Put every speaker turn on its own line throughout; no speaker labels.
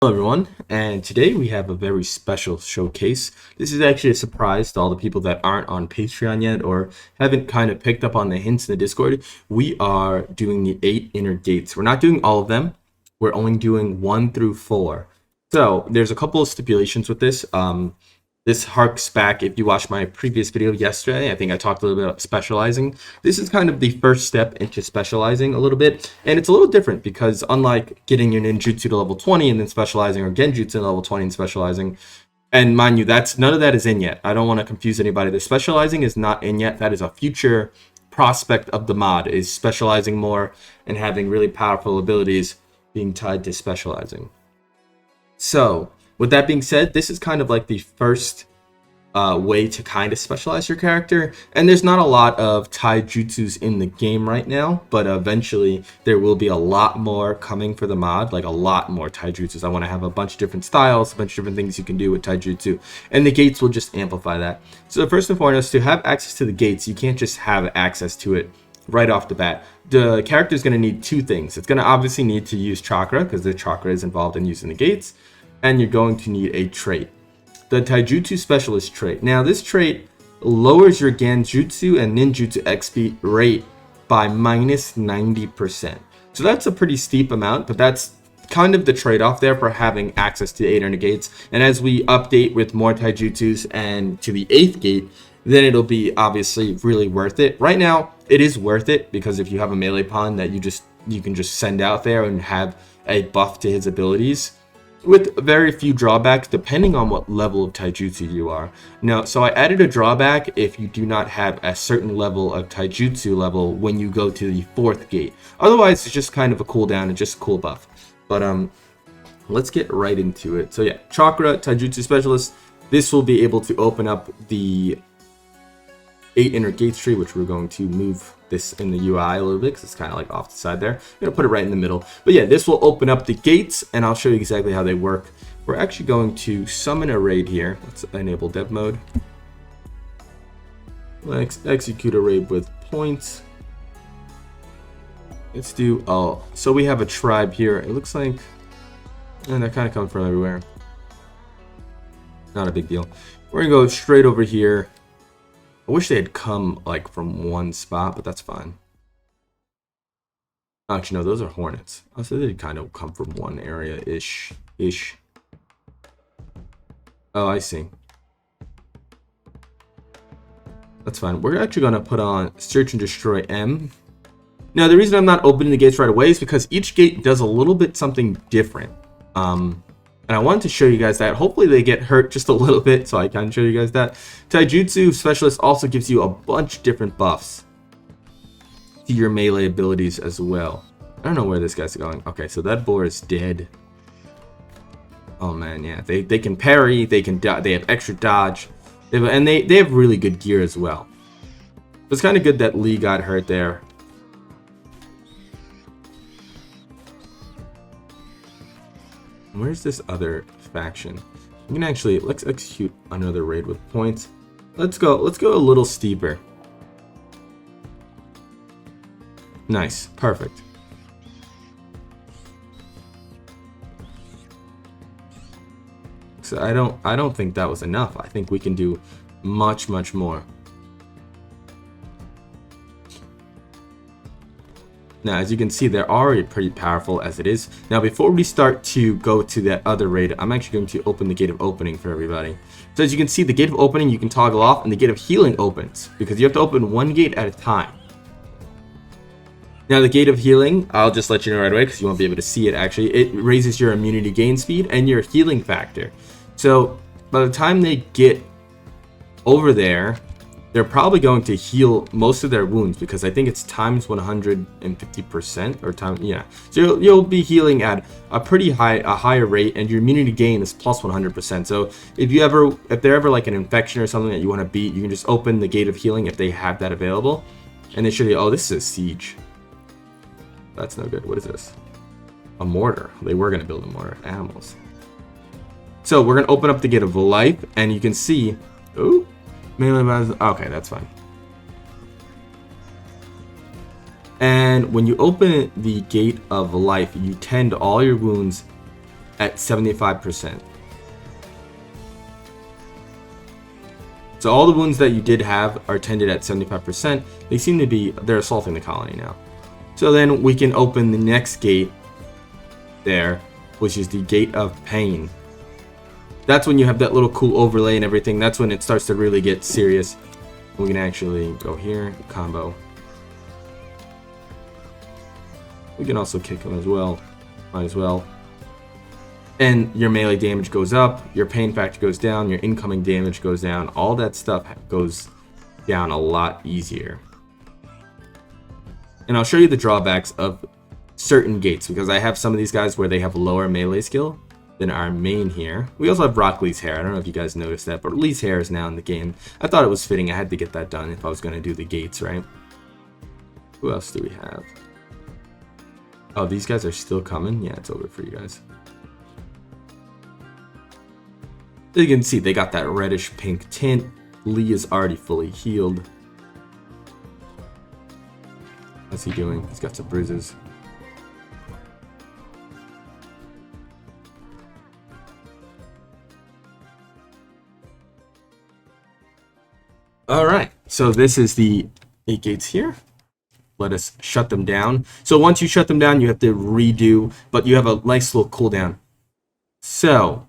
Hello everyone, and today we have a very special showcase. This is actually a surprise to all the people that aren't on Patreon yet or haven't kind of picked up on the hints in the Discord. We are doing the 8 inner gates. We're not doing all of them. We're only doing 1 through 4. So there's a couple of stipulations with this. This harks back, if you watched my previous video yesterday, I think I talked a little bit about specializing. This is kind of the first step into specializing a little bit, and it's a little different because unlike getting your ninjutsu to level 20 and then specializing, or genjutsu to level 20 and specializing, and mind you, none of that is in yet. I don't want to confuse anybody. The specializing is not in yet. That is a future prospect of the mod, is specializing more and having really powerful abilities being tied to specializing. So with that being said, this is kind of like the first way to kind of specialize your character. And there's not a lot of taijutsus in the game right now, but eventually there will be a lot more coming for the mod, like a lot more taijutsus. I want to have a bunch of different styles, a bunch of different things you can do with taijutsu, and the gates will just amplify that. So first and foremost, to have access to the gates, you can't just have access to it right off the bat. The character is going to need two things. It's going to obviously need to use chakra, because the chakra is involved in using the gates. And you're going to need a trait, the Taijutsu Specialist trait. Now, this trait lowers your Genjutsu and Ninjutsu XP rate by minus 90%. So that's a pretty steep amount, but that's kind of the trade-off there for having access to the 8 inner gates. And as we update with more Taijutsus and to the 8th gate, then it'll be obviously really worth it. Right now, it is worth it because if you have a melee pawn that you can just send out there and have a buff to his abilities, with very few drawbacks depending on what level of taijutsu you are. Now, so I added a drawback if you do not have a certain level of taijutsu level when you go to the 4th gate. Otherwise, it's just kind of a cooldown and just a cool buff. But let's get right into it. So yeah, chakra, taijutsu specialist. This will be able to open up the 8 inner gates tree, which we're going to move this in the UI a little bit because it's kind of like off the side there. I'm gonna put it right in the middle. But yeah, this will open up the gates and I'll show you exactly how they work. We're actually going to summon a raid here. Let's enable dev mode. Let's execute a raid with points. Let's do, so we have a tribe here. It looks like, and they're kind of coming from everywhere. Not a big deal. We're gonna go straight over here. I wish they had come like from one spot, but that's fine. Actually, no, those are hornets. Oh, so they kind of come from one area-ish. Oh, I see. That's fine. We're actually going to put on Search and Destroy M. Now, the reason I'm not opening the gates right away is because each gate does a little bit something different. And I wanted to show you guys that. Hopefully they get hurt just a little bit, so I can show you guys that. Taijutsu Specialist also gives you a bunch of different buffs to your melee abilities as well. I don't know where this guy's going. Okay, so that boar is dead. Oh man, yeah. They can parry, they have extra dodge. They have really good gear as well. It's kind of good that Lee got hurt there. Where's this other faction? You can actually, let's execute another raid with points. Let's go a little steeper. Nice, perfect. So I don't think that was enough. I think we can do much more. Now, as you can see, they're already pretty powerful as it is. Now, before we start to go to that other raid, I'm actually going to open the gate of opening for everybody. So as you can see, the gate of opening you can toggle off, and the gate of healing opens because you have to open one gate at a time. Now, the gate of healing, I'll just let you know right away because you won't be able to see it actually. It raises your immunity gain speed and your healing factor. So by the time they get over there, they're probably going to heal most of their wounds because I think it's times 150% or time, yeah. So you'll be healing at a higher rate, and your immunity gain is plus 100%. So if they're ever like an infection or something that you want to beat, you can just open the gate of healing if they have that available, and they should be, oh, this is a siege. That's no good. What is this? A mortar. They were going to build a mortar. Animals. So we're going to open up the gate of life, and you can see, ooh. Okay, that's fine. And when you open the gate of life, you tend all your wounds at 75%. So all the wounds that you did have are tended at 75%. They seem to be, they're assaulting the colony now. So then we can open the next gate there, which is the Gate of Pain. That's when you have that little cool overlay and everything. That's when it starts to really get serious. We can actually go here, combo. We can also kick him as well. Might as well. And your melee damage goes up, your pain factor goes down, your incoming damage goes down. All that stuff goes down a lot easier. And I'll show you the drawbacks of certain gates, because I have some of these guys where they have lower melee skill than our main here. We also have Rock Lee's hair. I don't know if you guys noticed that, but Lee's hair is now in the game. I thought it was fitting. I had to get that done if I was going to do the gates, right? Who else do we have? Oh, these guys are still coming? Yeah, it's over for you guys. As you can see, they got that reddish pink tint. Lee is already fully healed. What's he doing? He's got some bruises. Alright, so this is the 8 gates here. Let us shut them down. So once you shut them down, you have to redo, but you have a nice little cooldown. So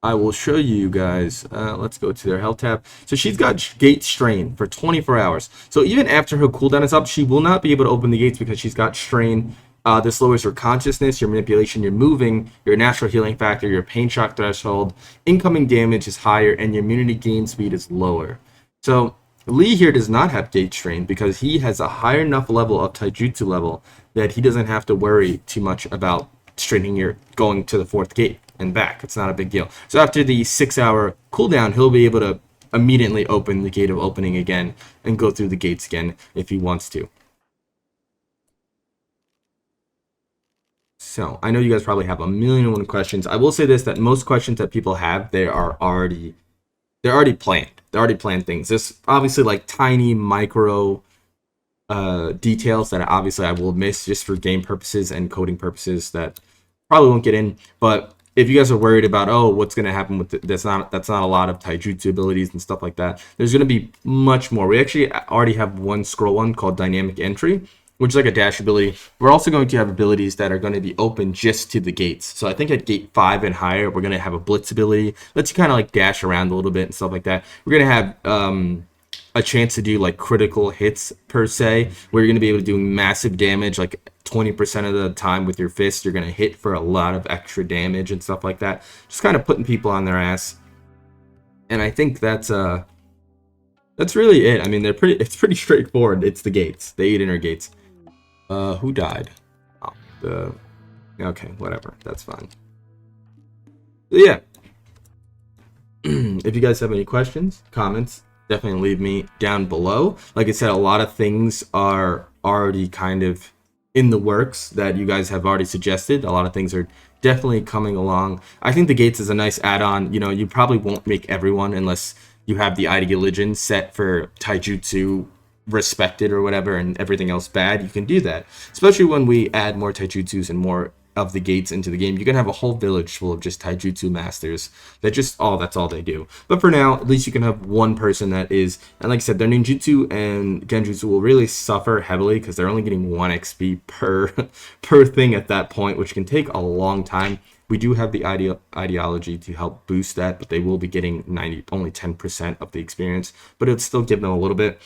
I will show you guys. Let's go to their health tab. So she's got gate strain for 24 hours. So even after her cooldown is up, she will not be able to open the gates because she's got strain. This lowers your consciousness, your manipulation, your moving, your natural healing factor, your pain shock threshold. Incoming damage is higher, and your immunity gain speed is lower. So Lee here does not have gate strain because he has a higher enough level of taijutsu level that he doesn't have to worry too much about straining your going to the 4th gate and back. It's not a big deal. So after the 6-hour cooldown, he'll be able to immediately open the Gate of Opening again and go through the gates again if he wants to. So I know you guys probably have a million and one questions. I will say this, that most questions that people have, they're already planned. They're already planned things. This obviously like tiny micro details that obviously I will miss just for game purposes and coding purposes that probably won't get in. But if you guys are worried about, oh, what's going to happen with that's not a lot of taijutsu abilities and stuff like that, there's going to be much more. We actually already have one scroll one called Dynamic Entry, which is like a dash ability. We're also going to have abilities that are going to be open just to the gates. So I think at gate 5 and higher, we're going to have a blitz ability. Lets you kind of like dash around a little bit and stuff like that. We're going to have a chance to do like critical hits per se, where you're going to be able to do massive damage, like 20% of the time with your fist. You're going to hit for a lot of extra damage and stuff like that. Just kind of putting people on their ass. And I think that's really it. I mean, it's pretty straightforward. It's the gates, the 8 inner gates. Who died? Oh, okay, whatever. That's fine. But yeah. If you guys have any questions, comments, definitely leave me down below. Like I said, a lot of things are already kind of in the works that you guys have already suggested. A lot of things are definitely coming along. I think the gates is a nice add-on. You know, you probably won't make everyone unless you have the ideology set for taijutsu respected or whatever and everything else bad. You can do that, especially when we add more taijutsus and more of the gates into the game. You can have a whole village full of just taijutsu masters that that's all they do. But for now, at least you can have one person that is, and like I said, their ninjutsu and genjutsu will really suffer heavily because they're only getting 1 XP per thing at that point, which can take a long time. We do have the ideology to help boost that, but they will be getting only 10% of the experience, but it'll still give them a little bit.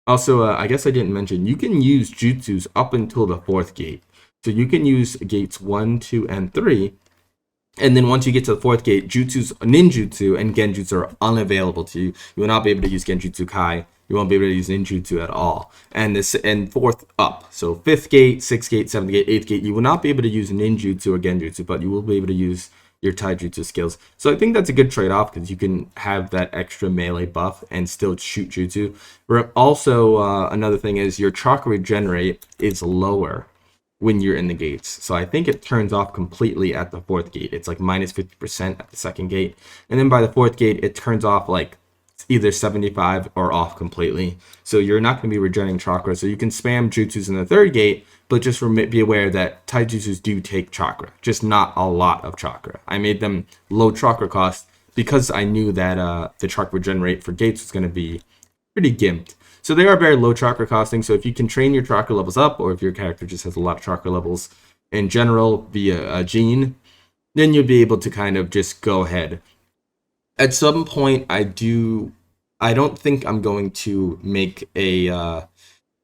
Also, I guess I didn't mention, you can use jutsus up until the 4th gate. So you can use gates 1, 2, and 3. And then once you get to the 4th gate, ninjutsu and genjutsu are unavailable to you. You will not be able to use genjutsu kai. You won't be able to use ninjutsu at all. And 4th up. So 5th gate, 6th gate, 7th gate, 8th gate, you will not be able to use ninjutsu or genjutsu, but you will be able to use your taijutsu skills. So I think that's a good trade-off because you can have that extra melee buff and still shoot jutsu. Also, another thing is your chakra regenerate is lower when you're in the gates. So I think it turns off completely at the 4th gate. It's like minus 50% at the 2nd gate. And then by the 4th gate, it turns off like either 75 or off completely. So you're not going to be regenerating chakra. So you can spam jutsus in the third gate, but just be aware that taijutsus do take chakra, just not a lot of chakra. I made them low chakra cost because I knew that the chakra regenerate for gates was going to be pretty gimped. So they are very low chakra costing. So if you can train your chakra levels up, or if your character just has a lot of chakra levels in general via a gene, then you'll be able to kind of just go ahead. At some point, I don't think I'm going to make a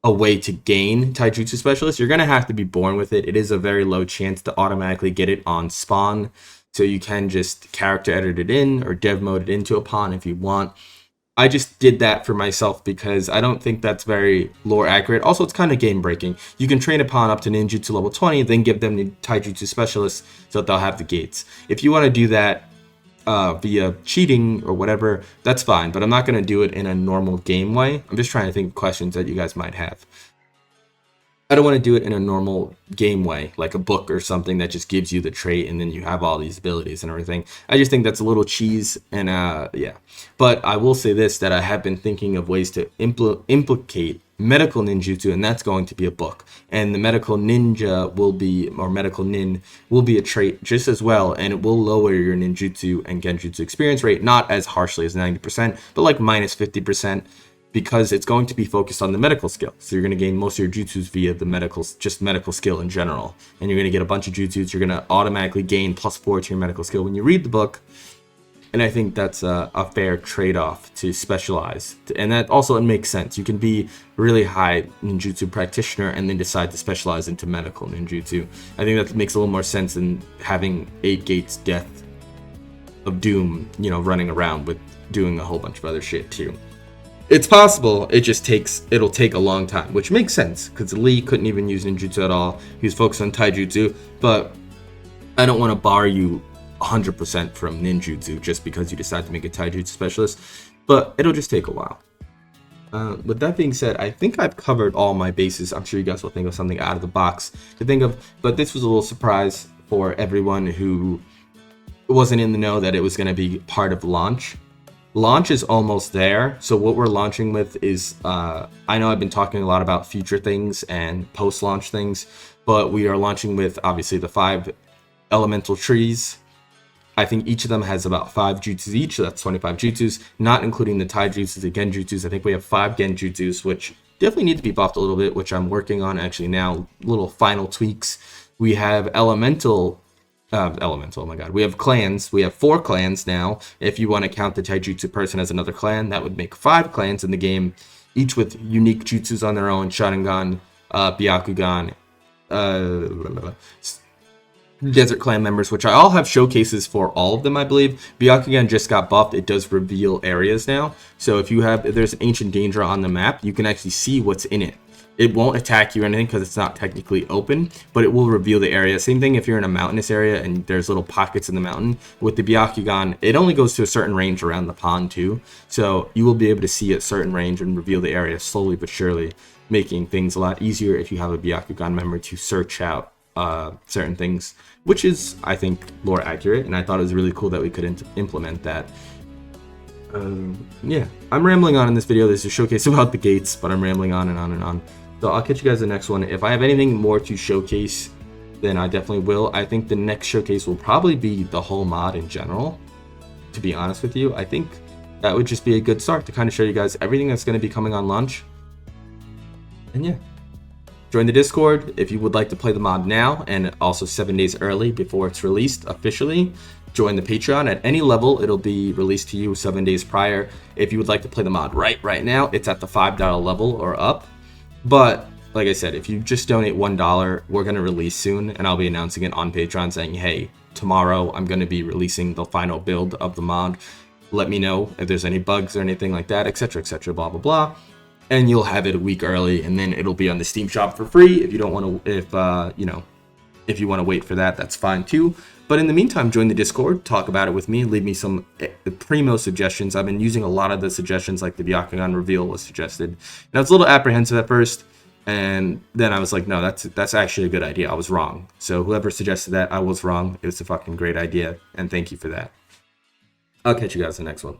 way to gain taijutsu specialist. You're going to have to be born with it. It is a very low chance to automatically get it on spawn. So you can just character edit it in or dev mode it into a pawn if you want. I just did that for myself because I don't think that's very lore accurate. Also, it's kind of game breaking. You can train a pawn up to ninjutsu level 20, then give them the taijutsu specialist so that they'll have the gates. If you want to do that via cheating or whatever, that's fine, but I'm not going to do it in a normal game way. I'm just trying to think of questions that you guys might have. I don't want to do it in a normal game way, like a book or something that just gives you the trait and then you have all these abilities and everything. I just think that's a little cheese, and yeah. But I will say this, that I have been thinking of ways to implicate medical ninjutsu, and that's going to be a book. And the medical ninja will be, or medical nin, will be a trait just as well, and it will lower your ninjutsu and genjutsu experience rate, not as harshly as 90%, but like minus 50%. Because it's going to be focused on the medical skill. So you're going to gain most of your jutsus via the medical skill in general. And you're going to get a bunch of jutsus. You're going to automatically gain +4 to your medical skill when you read the book. And I think that's a fair trade-off to specialize. And that also, it makes sense. You can be really high ninjutsu practitioner and then decide to specialize into medical ninjutsu. I think that makes a little more sense than having 8 gates death of doom, running around with doing a whole bunch of other shit too. It's possible, it'll take a long time, which makes sense, because Lee couldn't even use ninjutsu at all. He was focused on taijutsu, but I don't want to bar you 100% from ninjutsu just because you decide to make a taijutsu specialist, but it'll just take a while. With that being said, I think I've covered all my bases. I'm sure you guys will think of something out of the box to think of, but this was a little surprise for everyone who wasn't in the know that it was going to be part of launch. Launch is almost there, so what we're launching with is, I know I've been talking a lot about future things and post-launch things, but we are launching with, obviously, the 5 elemental trees. I think each of them has about 5 jutsus each, so that's 25 jutsus, not including the taijutsus, the genjutsus. I think we have 5 genjutsus, which definitely need to be buffed a little bit, which I'm working on actually now, little final tweaks. We have elemental, oh my god, we have clans. We have 4 clans now. If you want to count the taijutsu person as another clan, that would make 5 clans in the game, each with unique jutsus on their own: Sharingan, Byakugan, Desert Clan members, which I all have showcases for all of them, I believe. Byakugan just got buffed. It does reveal areas now. So if there's an ancient danger on the map, you can actually see what's in it. It won't attack you or anything because it's not technically open, but it will reveal the area. Same thing if you're in a mountainous area and there's little pockets in the mountain. With the Byakugan, it only goes to a certain range around the pond too. So you will be able to see a certain range and reveal the area slowly but surely, making things a lot easier if you have a Byakugan member to search out certain things, which is, I think, lore accurate. And I thought it was really cool that we could implement that. Yeah, I'm rambling on in this video. This is a showcase about the gates, but I'm rambling on and on and on. So I'll catch you guys in the next one. If I have anything more to showcase, then I definitely will. I think the next showcase will probably be the whole mod in general, to be honest with you. I think that would just be a good start to kind of show you guys everything that's going to be coming on launch. And yeah, join the Discord if you would like to play the mod now, and also 7 days early before it's released officially. Join the Patreon at any level. It'll be released to you 7 days prior. If you would like to play the mod right now, it's at the $5 level or up. But like I said, if you just donate $1, we're going to release soon, and I'll be announcing it on Patreon saying, hey, tomorrow I'm going to be releasing the final build of the mod. Let me know if there's any bugs or anything like that, etc., blah, blah, blah. And you'll have it a week early, and then it'll be on the Steam shop for free. If you don't want to, if you want to wait for that, that's fine too. But in the meantime, join the Discord, talk about it with me, leave me some primo suggestions. I've been using a lot of the suggestions, like the Byakugan reveal was suggested. And I was a little apprehensive at first, and then I was like, no, that's actually a good idea. I was wrong. So whoever suggested that, I was wrong. It was a fucking great idea, and thank you for that. I'll catch you guys in the next one.